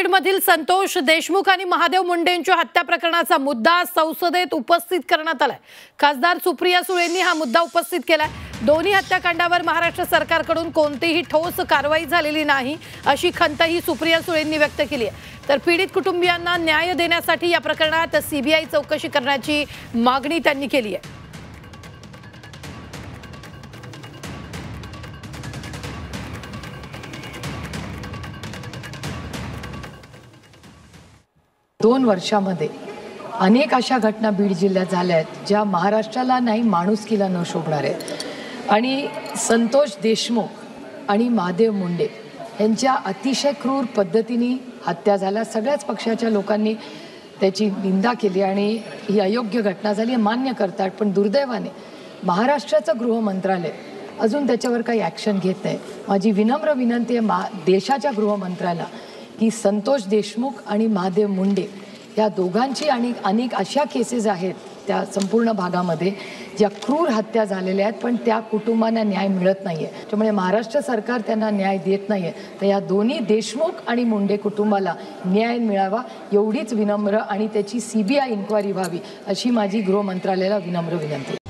बीडमधील संतोष देशमुख आणि महादेव मुंडेंच्या हत्या प्रकरणाचा मुद्दा संसदेत उपस्थित करण्यात आलाय। खासदार सुप्रिया सुळेंनी हा मुद्दा उपस्थित केलाय। दोन्ही हत्याकांडावर महाराष्ट्र सरकारकडून कोणतीही ठोस कारवाई झालेली नाही अशी खंतही सुप्रिया सुळेंनी व्यक्त केली आहे। तर पीडित कुटुंबियांना न्याय देण्यासाठी या प्रकरणात सीबीआय चौकशी करण्याची मागणी त्यांनी केली आहे। 2 वर्षामध्ये अनेक अशा घटना बीड जिल्ह्यात झाल्या आहेत ज्या महाराष्ट्राला नाही माणुसकीला न शोभणार आहेत। आणि संतोष देशमुख आणि महादेव मुंडे यांच्या अतिशय क्रूर पद्धतीने हत्या झाल्या। सगळ्याच पक्षाच्या लोकांनी त्याची निंदा केली आणि ही अयोग्य घटना झाली मान्य करतात, पण दुर्दैवाने महाराष्ट्राचं गृह मंत्रालय अजून त्याच्यावर काही ॲक्शन घेत नाही। माझी विनम्र विनंती आहे देशाच्या गृहमंत्र्याला की संतोष देशमुख आणि महादेव मुंडे या दोघांची आणि अनेक अशा केसेस आहेत त्या संपूर्ण भागामध्ये ज्या क्रूर हत्या झालेल्या आहेत, पण त्या कुटुंबांना न्याय मिळत नाही आहे। त्यामुळे महाराष्ट्र सरकार त्यांना न्याय देत नाही आहे। तर या दोन्ही देशमुख आणि मुंडे कुटुंबाला न्याय मिळावा एवढीच विनम्र आणि त्याची सीबीआय इन्क्वायरी व्हावी अशी माझी गृह मंत्रालयाला विनम्र विनंती।